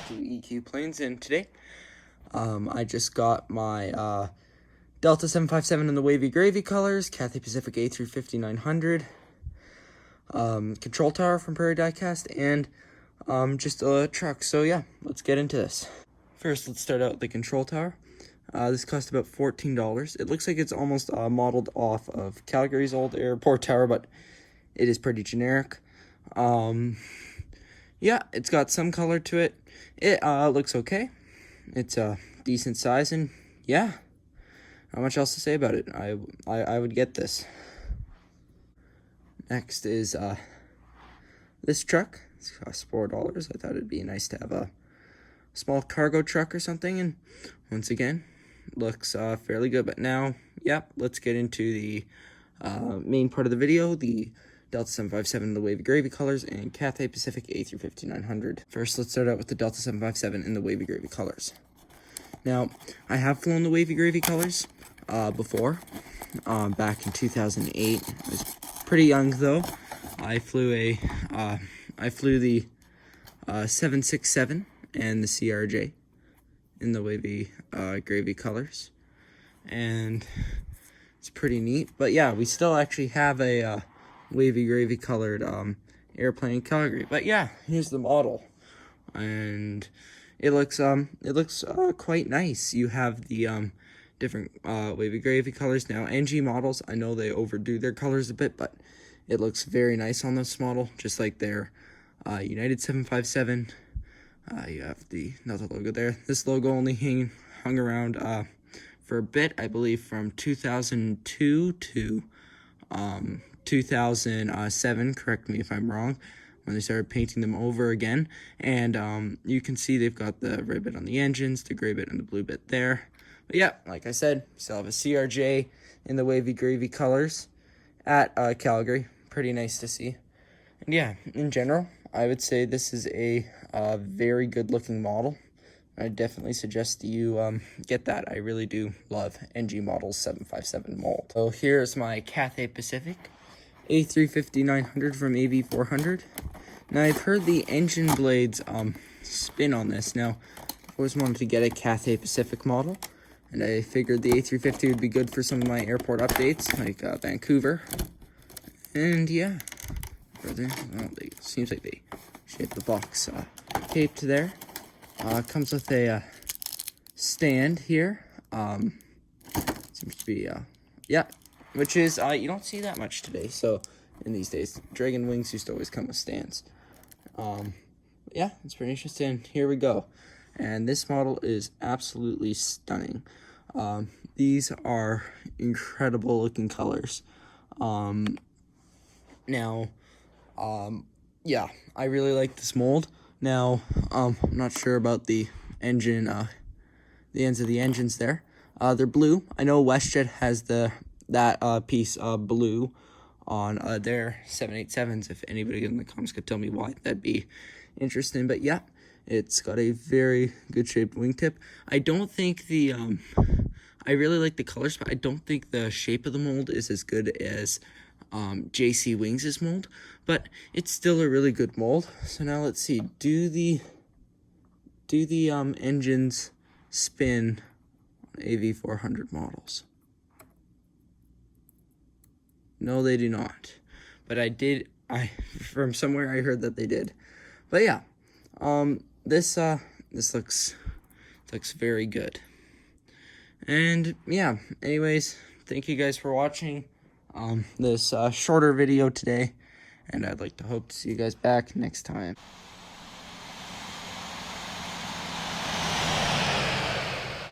back to EQ Planes, and today I just got my Delta 757 in the wavy gravy colors, Cathay Pacific A350-900, control tower from Prairie dicast, and just a truck. So yeah, let's get into this. First, let's start out with the control tower. This cost about $14. It looks like it's almost modeled off of Calgary's old airport tower, but it is pretty generic. Yeah, it's got some color to it. It looks okay. It's a decent size, and yeah, not much else to say about it. I would get this. Next is this truck. It's cost $4. I thought it'd be nice to have a small cargo truck or something, and once again, looks fairly good. But now, yep, let's get into the main part of the video, the Delta 757 in the wavy gravy colors and Cathay Pacific A350-900. First, let's start out with the Delta 757 in the wavy gravy colors. Now, I have flown the wavy gravy colors before, back in 2008. I was pretty young though. I flew the 767 and the CRJ in the wavy gravy colors, and it's pretty neat. But yeah, we still actually have a wavy gravy colored airplane in Calgary. But yeah, here's the model, and it looks quite nice. You have the different wavy gravy colors. Now NG models, I know they overdo their colors a bit, but it looks very nice on this model, just like their United 757. You have another logo there. This logo only hung around for a bit, I believe from 2002 to 2007, correct me if I'm wrong, when they started painting them over again. And you can see they've got the red bit on the engines, the gray bit and the blue bit there. But yeah, like I said, we still have a CRJ in the wavy gravy colors at Calgary. Pretty nice to see. And yeah, in general, I would say this is a very good looking model. I definitely suggest you get that. I really do love NG Models 757 mold. So here's my Cathay Pacific A350-900 from AV400. Now I've heard the engine blades spin on this. Now I always wanted to get a Cathay Pacific model, and I figured the A350 would be good for some of my airport updates, like Vancouver. And yeah, seems like they shaped the box taped there. Comes with a stand here. Seems to be yeah, which is you don't see that much today. So in these days, Dragon Wings used to always come with stands. Yeah, it's pretty interesting. Here we go, and this model is absolutely stunning. These are incredible looking colors. Now, yeah, I really like this mold. Now, I'm not sure about the engine, the ends of the engines there. They're blue. I know WestJet has that piece blue on their 787s. If anybody in the comments could tell me why, that'd be interesting. But yeah, it's got a very good shaped wingtip. I don't think I really like the colors, but I don't think the shape of the mold is as good as JC Wings' mold, but it's still a really good mold. So now let's see, do the engines spin on AV400 models? No, they do not, but from somewhere I heard that they did. But yeah, this looks very good. And yeah, anyways, thank you guys for watching this shorter video today, and I'd like to hope to see you guys back next time.